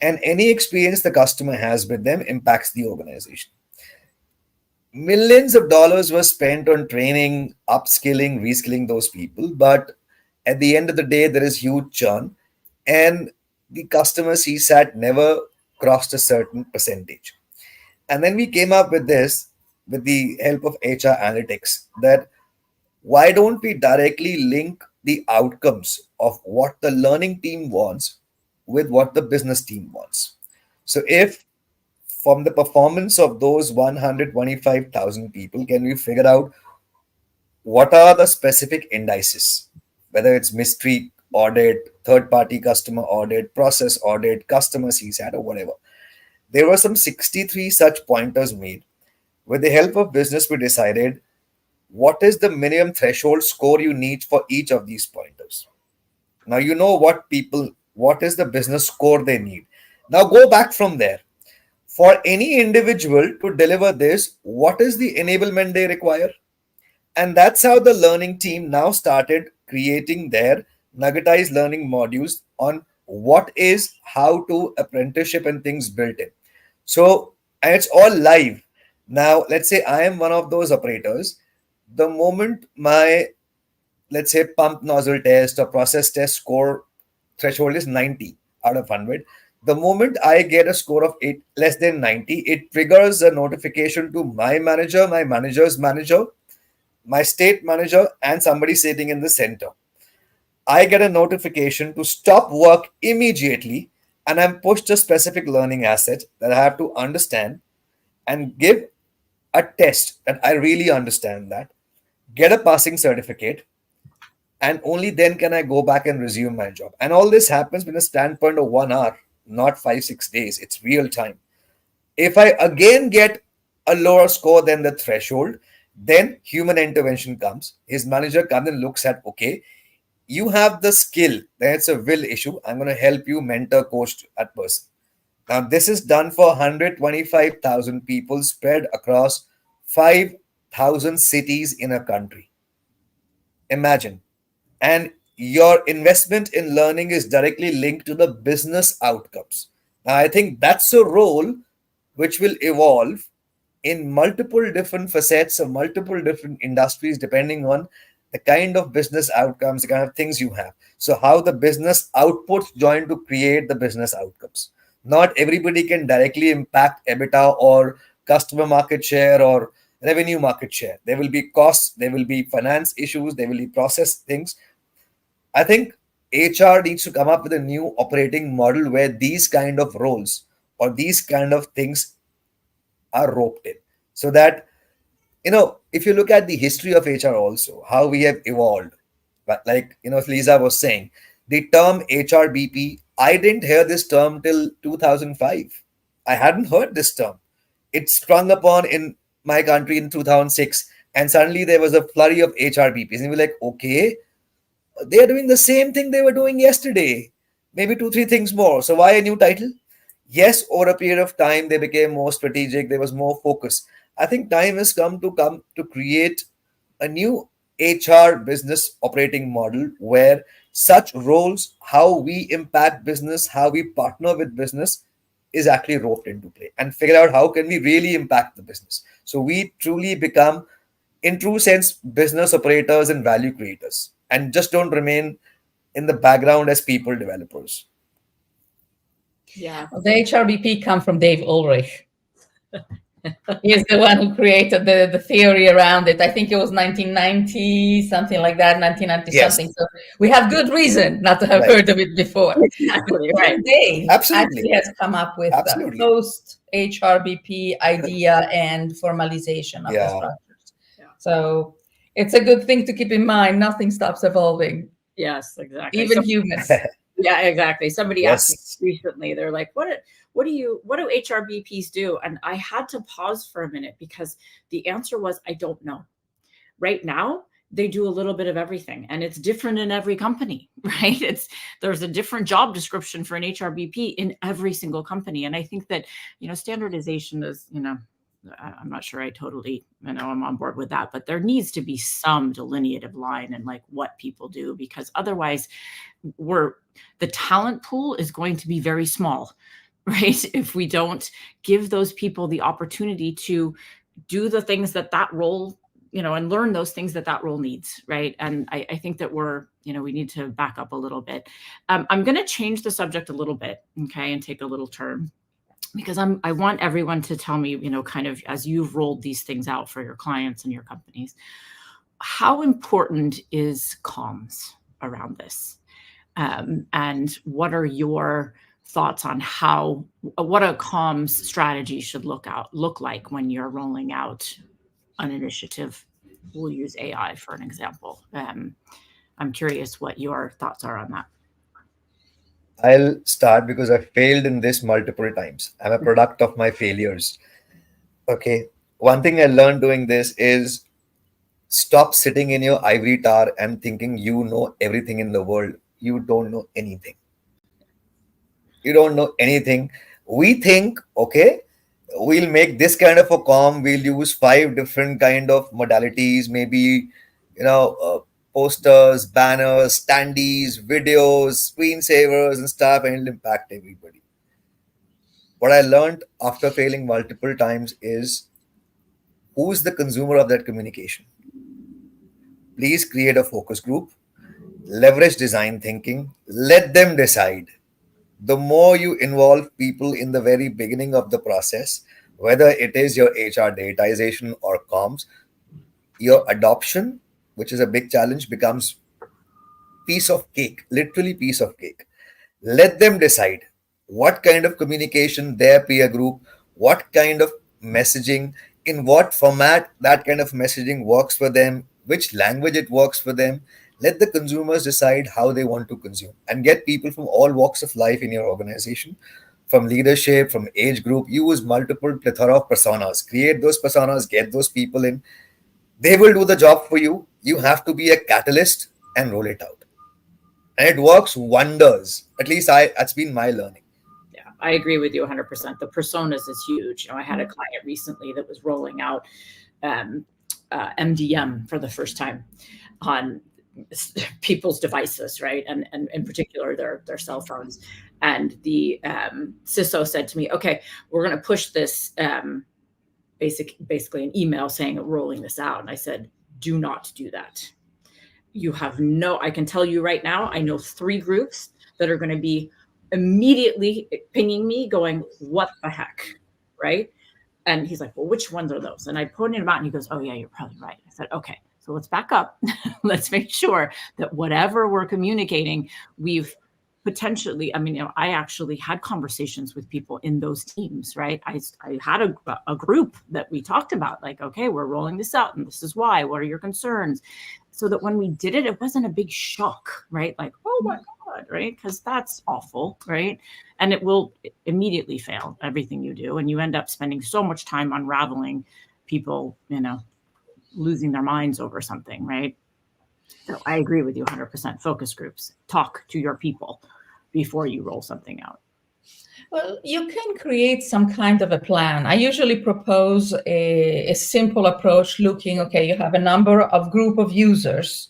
And any experience the customer has with them impacts the organization. Millions of dollars were spent on training, upskilling, reskilling those people. But at the end of the day, there is huge churn. And the customer CSAT never crossed a certain percentage. And then we came up with this with the help of HR analytics, that why don't we directly link the outcomes of what the learning team wants with what the business team wants? So if from the performance of those 125,000 people, can we figure out what are the specific indices, whether it's mystery audit, third party customer audit, process audit, customer CSAT, or whatever. There were some 63 such pointers made. With the help of business, we decided what is the minimum threshold score you need for each of these pointers. Now you know what is the business score they need. Now go back from there. For any individual to deliver this, what is the enablement they require? And that's how the learning team now started creating their nuggetized learning modules on what is how to apprenticeship and things built in. So, and it's all live. Now, let's say I am one of those operators. The moment my, let's say, pump nozzle test or process test score threshold is 90 out of 100, the moment I get a score of 8 less than 90, it triggers a notification to my manager, my manager's manager, my state manager, and somebody sitting in the center. I get a notification to stop work immediately, and I'm pushed a specific learning asset that I have to understand and give a test that I really understand that, get a passing certificate, and only then can I go back and resume my job. And all this happens with a standpoint of 1 hour, not 5-6 days. It's real time. If I again get a lower score than the threshold, then human intervention comes. His manager comes and looks at, okay, you have the skill, then it's a will issue. I'm going to help you mentor, coach that person. Now, this is done for 125,000 people spread across 1,000 cities in a country. Imagine. And your investment in learning is directly linked to the business outcomes. Now, I think that's a role which will evolve in multiple different facets of multiple different industries, depending on the kind of business outcomes, the kind of things you have. So, how the business outputs join to create the business outcomes. Not everybody can directly impact EBITDA or customer market share or revenue market share. There will be costs, there will be finance issues, there will be process things. I think HR needs to come up with a new operating model where these kind of roles or these kind of things are roped in, so that, if you look at the history of HR also, how we have evolved, but like, Lisa was saying, the term HRBP, I didn't hear this term till 2005. I hadn't heard this term. It sprung upon in my country in 2006, and suddenly there was a flurry of HRBPs. And we're like, okay, they are doing the same thing they were doing yesterday, maybe two, three things more. So why a new title? Yes, over a period of time, they became more strategic. There was more focus. I think time has come to create a new HR business operating model where such roles, how we impact business, how we partner with business, is actually roped into play, and figure out how can we really impact the business. So we truly become, in true sense, business operators and value creators, and just don't remain in the background as people developers. Yeah. The HRBP come from Dave Ulrich. He's the one who created the theory around it. I think it was 1990, something like that, 1990 Yes. something. So we have good reason not to have Right. heard of it before. Exactly, right. Dave Absolutely. actually has come up with the Absolutely. post HRBP idea and formalization of the Yeah. structures. Yeah. So it's a good thing to keep in mind. Nothing stops evolving, Yes, exactly. even So, humans. yeah, exactly. Somebody asked me Yes. recently, they're like, what do HRBPs do? And I had to pause for a minute because the answer was, I don't know. Right now, they do a little bit of everything, and it's different in every company, right? There's a different job description for an HRBP in every single company. And I think that, standardization is, I'm not sure I totally, I'm on board with that, but there needs to be some delineative line in like what people do, because otherwise the talent pool is going to be very small, right? If we don't give those people the opportunity to do the things that role, and learn those things that role needs, right? And I think that we need to back up a little bit. I'm going to change the subject a little bit, okay, and take a little turn, because I want everyone to tell me, kind of as you've rolled these things out for your clients and your companies, how important is comms around this? And what are your thoughts on what a comms strategy should look like when you're rolling out an initiative? We'll use AI for an example. I'm curious what your thoughts are on that. I'll start because I failed in this multiple times. I'm a product of my failures. Okay. One thing I learned doing this is stop sitting in your ivory tower and thinking you know everything in the world. You don't know anything. You don't know anything. We think, okay, we'll make this kind of a com. We'll use five different kind of modalities, maybe, you know, uh, posters, banners, standees, videos, screensavers, and stuff, and it'll impact everybody. What I learned after failing multiple times is who's the consumer of that communication. Please create a focus group, leverage design thinking, let them decide. The more you involve people in the very beginning of the process, whether it is your HR datization or comms, your adoption, which is a big challenge, becomes piece of cake, literally piece of cake. Let them decide what kind of communication their peer group, what kind of messaging, in what format that kind of messaging works for them, which language it works for them. Let the consumers decide how they want to consume, and get people from all walks of life in your organization, from leadership, from age group. Use multiple plethora of personas, create those personas, get those people in. They will do the job for you. You have to be a catalyst and roll it out, and it works wonders. At least that's been my learning. Yeah, I agree with you 100%. The personas is huge. I had a client recently that was rolling out MDM for the first time on people's devices, right? And in particular, their cell phones. And the CISO said to me, okay, we're going to push this basically an email saying rolling this out. And I said, do not do that. You have I can tell you right now, I know 3 groups that are going to be immediately pinging me going, what the heck, right? And he's like, well, which ones are those? And I pointed him out and he goes, oh yeah, you're probably right. I said, okay, so let's back up. Let's make sure that whatever we're communicating, we've potentially, I mean, I actually had conversations with people in those teams, right? I had a group that we talked about, like, okay, we're rolling this out and this is why, what are your concerns? So that when we did it, it wasn't a big shock, right? Like, oh my God, right? Because that's awful, right? And it will immediately fail everything you do. And you end up spending so much time unraveling people, losing their minds over something, right? So I agree with you 100%. Focus groups, talk to your people before you roll something out. Well, you can create some kind of a plan. I usually propose a simple approach looking, okay, you have a number of group of users.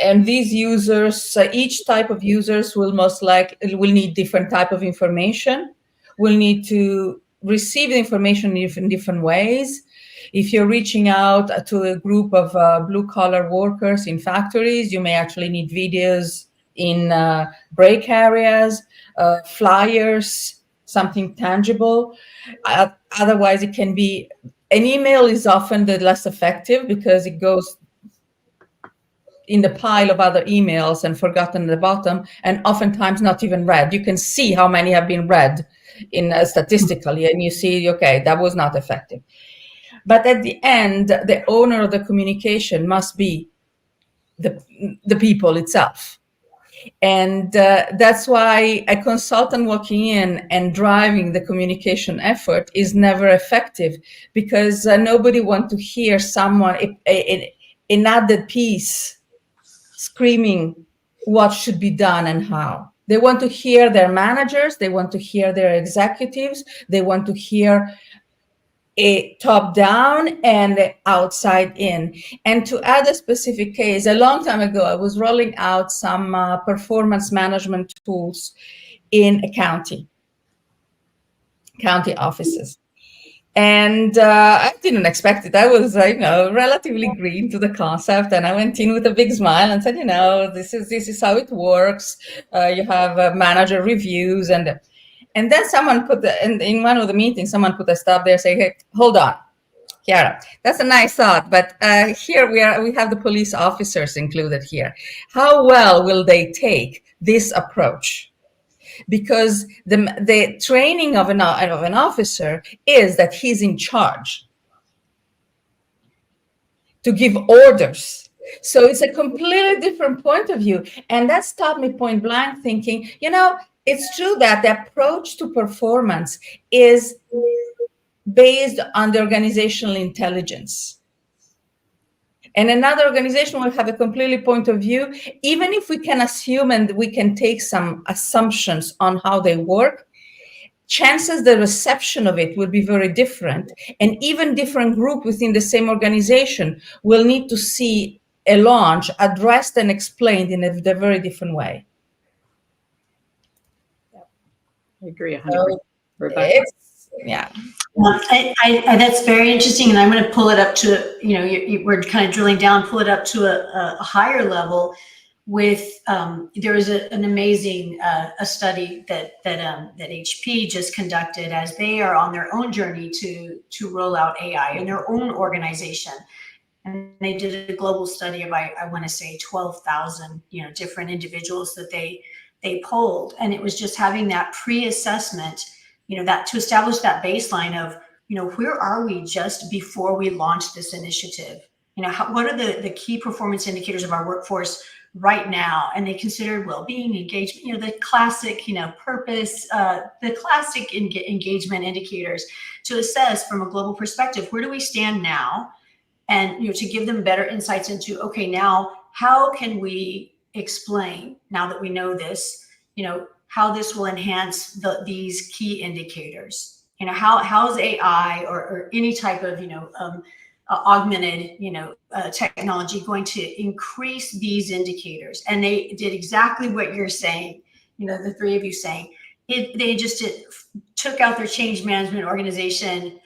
And these users, each type of users will will need different type of information, will need to receive the information in different ways. If you're reaching out to a group of blue-collar workers in factories, you may actually need videos in break areas, flyers, something tangible. Otherwise, it can be, an email is often the less effective because it goes in the pile of other emails and forgotten at the bottom, and oftentimes not even read. You can see how many have been read statistically, and you see, okay, that was not effective. But at the end, the owner of the communication must be the people itself. And that's why a consultant walking in and driving the communication effort is never effective, because nobody wants to hear someone, an added piece screaming what should be done and how. They want to hear their managers, they want to hear their executives, they want to hear a top down and outside in. And to add a specific case, a long time ago, I was rolling out some performance management tools in a county offices. And I didn't expect it. I was, relatively green to the concept, and I went in with a big smile and said, this is how it works. You have manager reviews, and then someone in one of the meetings, someone put a stop there, saying, "Hey, hold on, Chiara, that's a nice thought, but here we have the police officers included here. How well will they take this approach?" Because the training of an officer is that he's in charge to give orders. So it's a completely different point of view. And that stopped me point blank thinking, it's true that the approach to performance is based on the organizational intelligence. And another organization will have a completely point of view, even if we can assume and we can take some assumptions on how they work, chances the reception of it will be very different. And even different group within the same organization will need to see a launch addressed and explained in a very different way. I agree 100%. Rebecca? Yeah. That's very interesting, and I'm going to pull it up to, we're kind of drilling down, pull it up to a higher level. With there was an amazing a study that HP just conducted as they are on their own journey to roll out AI in their own organization, and they did a global study of I want to say 12,000 different individuals that they polled, and it was just having that pre-assessment. That to establish that baseline of, where are we just before we launch this initiative? What are the key performance indicators of our workforce right now? And they considered well-being, engagement, the classic, purpose, the classic engagement indicators to assess from a global perspective, where do we stand now? And, to give them better insights into, okay, now how can we explain, now that we know this, how this will enhance these key indicators. How is AI or any type of augmented, technology going to increase these indicators. And they did exactly what you're saying, the three of you saying. They just took out their change management organization,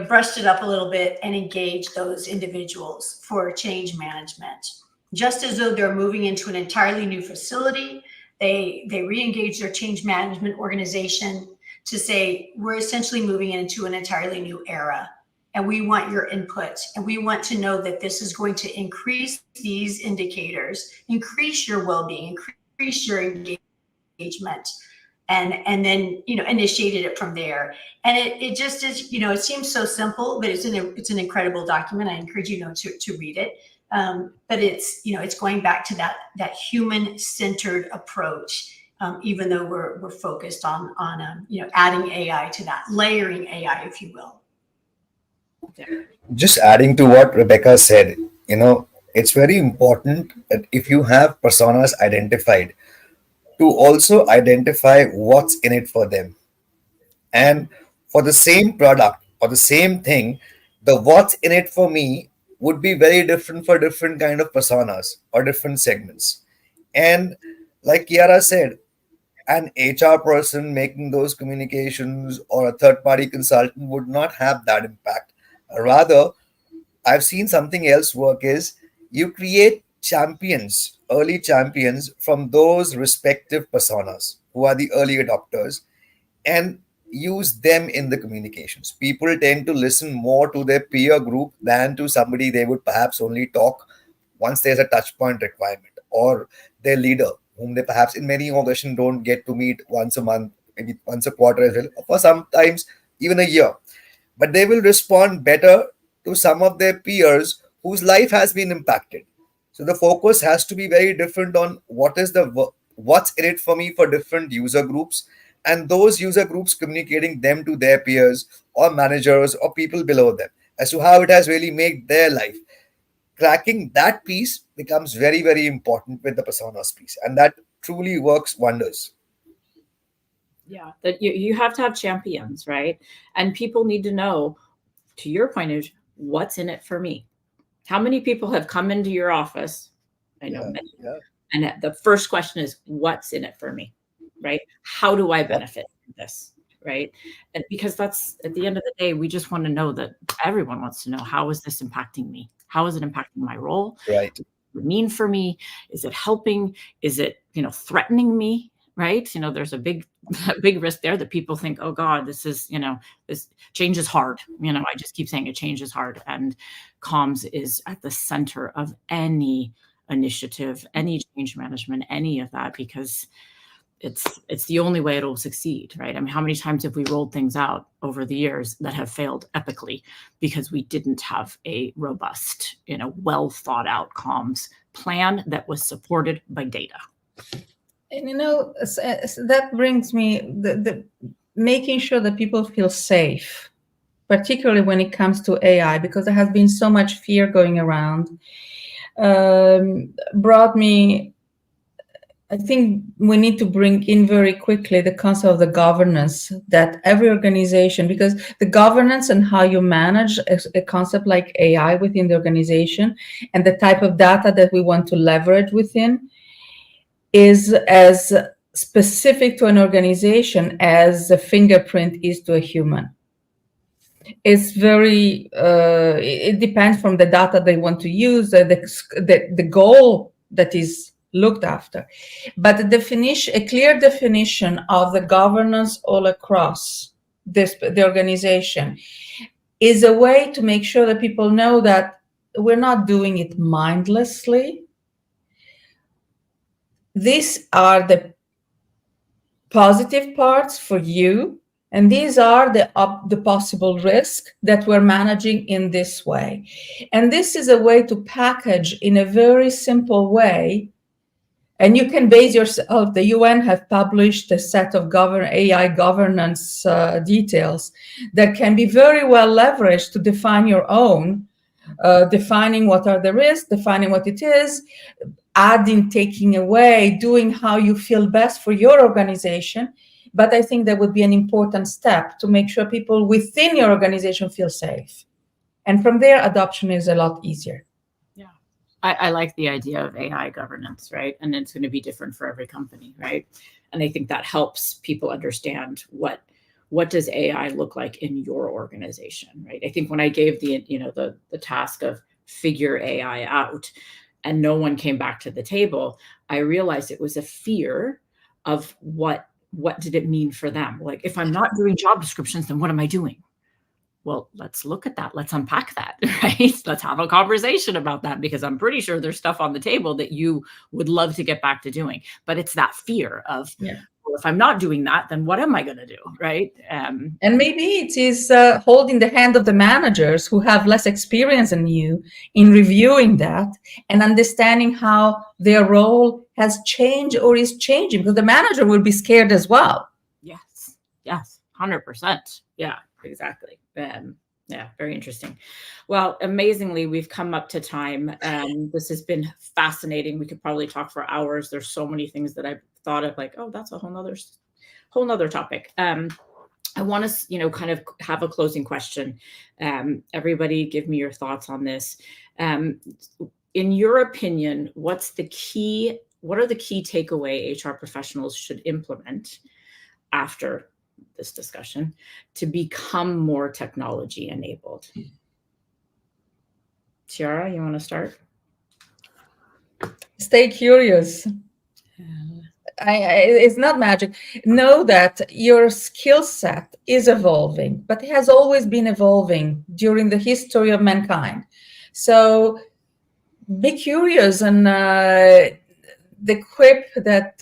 brushed it up a little bit and engaged those individuals for change management. Just as though they're moving into an entirely new facility, they re-engage their change management organization to say, we're essentially moving into an entirely new era. And we want your input. And we want to know that this is going to increase these indicators, increase your well-being, increase your engagement. And then, initiated it from there. And it just is, it seems so simple, but it's an incredible document. I encourage you to read it. But it's going back to that human-centered approach. Even though we're focused on adding AI to that, layering AI, if you will. Just adding to what Rebecca said, it's very important that if you have personas identified, to also identify what's in it for them. And for the same product or the same thing, the what's in it for me would be very different for different kind of personas or different segments. And like Kiara said, an HR person making those communications or a third party consultant would not have that impact. Rather, I've seen something else work is you create champions, early champions from those respective personas who are the early adopters, and use them in the communications. People tend to listen more to their peer group than to somebody they would perhaps only talk once there's a touch point requirement, or their leader, whom they perhaps in many organizations don't get to meet once a month, maybe once a quarter as well, or sometimes even a year. But they will respond better to some of their peers whose life has been impacted. So the focus has to be very different on what's in it for me for different user groups, and those user groups communicating them to their peers or managers or people below them as to how it has really made their life. Cracking that piece becomes very, very important with the personas piece, and that truly works wonders. Yeah, that you have to have champions, right? And people need to know, to your point, is what's in it for me. How many people have come into your office? I know many. Yeah. And the first question is, what's in it for me, right? How do I benefit from this, right? And because that's, at the end of the day, we just want to know that everyone wants to know, how is this impacting me? How is it impacting my role? Right. What does it mean for me? Is it helping? Is it, threatening me? Right? There's a big risk there that people think, oh God, this is, this change is hard. I just keep saying it, change is hard. And comms is at the center of any initiative, any change management, any of that, because it's the only way it'll succeed, right? I mean, how many times have we rolled things out over the years that have failed epically because we didn't have a robust, well thought out comms plan that was supported by data? And that brings me the making sure that people feel safe, particularly when it comes to AI, because there has been so much fear going around. Brought me, I think we need to bring in very quickly the concept of the governance that every organization, because the governance and how you manage a concept like AI within the organization and the type of data that we want to leverage within is as specific to an organization as the fingerprint is to a human. It's very, it depends from the data they want to use, the goal that is looked after. But a clear definition of the governance all across the organization is a way to make sure that people know that we're not doing it mindlessly. These are the positive parts for you, and these are the possible risk that we're managing in this way. And this is a way to package in a very simple way. And you can base yourself, the UN have published a set of AI governance details that can be very well leveraged to define your own, defining what are the risks, defining what it is, adding, taking away, doing how you feel best for your organization. But I think that would be an important step to make sure people within your organization feel safe And from there, adoption is a lot easier. Yeah. I like the idea of AI governance, right? And it's going to be different for every company, right? And I think that helps people understand what does AI look like in your organization, right? I think when I gave the task of figure AI out and no one came back to the table, I realized it was a fear of what did it mean for them? Like, if I'm not doing job descriptions, then what am I doing? Well, let's look at that. Let's unpack that, right? Let's have a conversation about that, because I'm pretty sure there's stuff on the table that you would love to get back to doing. But it's that fear of, well, if I'm not doing that, then what am I going to do, right? And maybe it is holding the hand of the managers who have less experience than you in reviewing that and understanding how their role has changed or is changing, because the manager will be scared as well. Yes, 100%. Yeah, exactly. Yeah, very interesting. Well, amazingly, we've come up to time. This has been fascinating. We could probably talk for hours. There's so many things that I've thought of, like, oh, that's a whole nother topic. I want to, kind of have a closing question. Everybody give me your thoughts on this. In your opinion, what are the key takeaway HR professionals should implement after this discussion to become more technology enabled? Chiara, you want to start? Stay curious. It's not magic. Know that your skill set is evolving, but it has always been evolving during the history of mankind. So be curious. And the quip that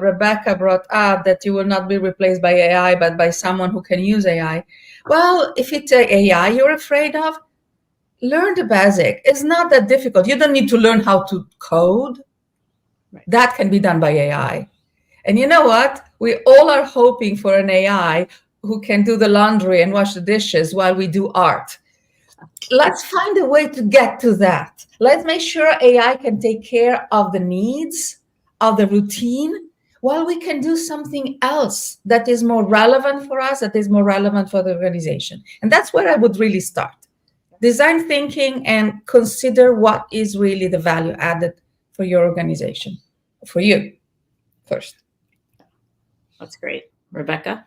Rebecca brought up, that you will not be replaced by AI, but by someone who can use AI. Well, if it's AI you're afraid of, learn the basic. It's not that difficult. You don't need to learn how to code. Right. That can be done by AI. And you know what? We all are hoping for an AI who can do the laundry and wash the dishes while we do art. Let's find a way to get to that. Let's make sure AI can take care of the needs of the routine while we can do something else that is more relevant for us, that is more relevant for the organization. And that's where I would really start. Design thinking and consider what is really the value added for your organization, for you first. That's great. Rebecca?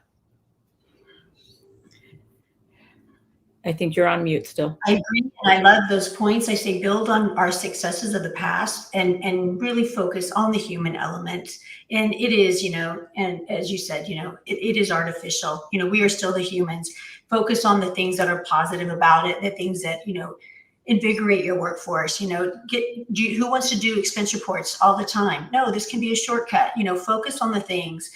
I think you're on mute still. I agree, and I love those points. I say build on our successes of the past and really focus on the human element. And it is, and as you said, it is artificial. We are still the humans. Focus on the things that are positive about it, the things that, invigorate your workforce. Who wants to do expense reports all the time? No, this can be a shortcut. Focus on the things,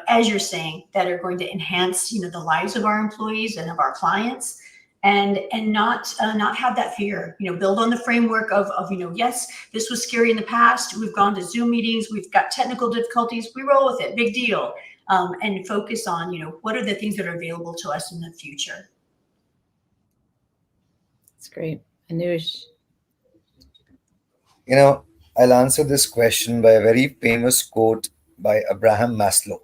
as you're saying, that are going to enhance, the lives of our employees and of our clients. And not have that fear, build on the framework of yes, this was scary in the past. We've gone to Zoom meetings. We've got technical difficulties. We roll with it. Big deal. And focus on, what are the things that are available to us in the future? That's great. Anush? I'll answer this question by a very famous quote by Abraham Maslow.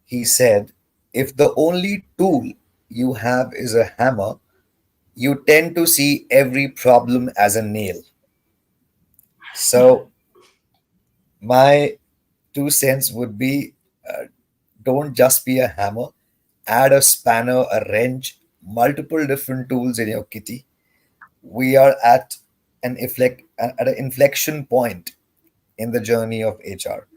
He said, if the only tool you have is a hammer, you tend to see every problem as a nail. So my 2 cents would be, don't just be a hammer, add a spanner, a wrench, multiple different tools in your kitty. We are at an inflection point in the journey of HR.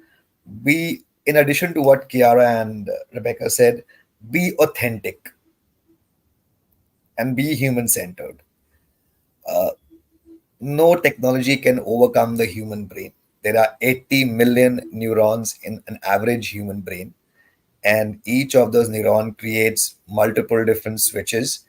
In addition to what Chiara and Rebecca said, be authentic and be human-centered. No technology can overcome the human brain. There are 80 million neurons in an average human brain, and each of those neurons creates multiple different switches,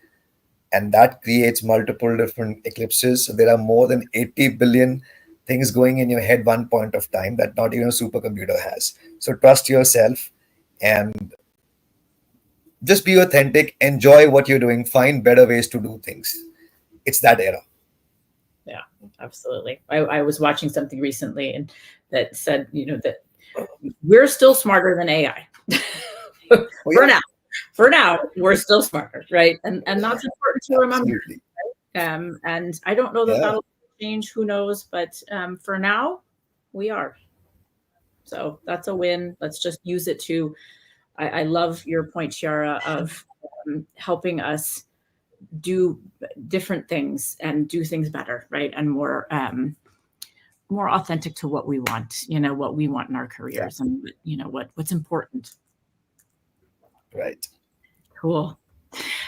and that creates multiple different eclipses. So there are more than 80 billion things going in your head one point of time that not even a supercomputer has. So trust yourself and just be authentic, enjoy what you're doing, find better ways to do things. It's that era. Yeah, absolutely. I was watching something recently and that said, that we're still smarter than AI. For now, we're still smarter, right? And that's important to remember. Right? And I don't know that Yeah. that'll change. Who knows? But for now, we are. So that's a win. Let's just use it to. I love your point, Chiara, of helping us do different things and do things better, right? And more authentic to what we want, what we want in our careers, and what's important. Right. Cool.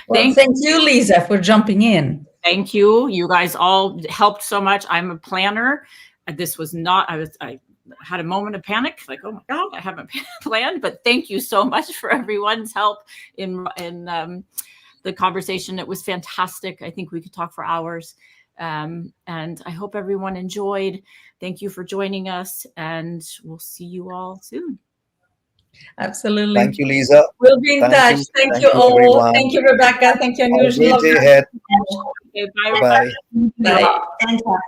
Well, thank you, Lisa, for jumping in. Thank you. You guys all helped so much. I'm a planner. This was not, I had a moment of panic, like, oh my God, I haven't planned, but thank you so much for everyone's help in the conversation. It was fantastic. I think we could talk for hours. And I hope everyone enjoyed. Thank you for joining us, and we'll see you all soon. Absolutely. Thank you, Lisa. We'll be in touch. Thank you all. Everyone. Thank you, Rebecca. Thank you, Have a Anuj. great day ahead. Okay, bye. Bye. Bye. Fantastic.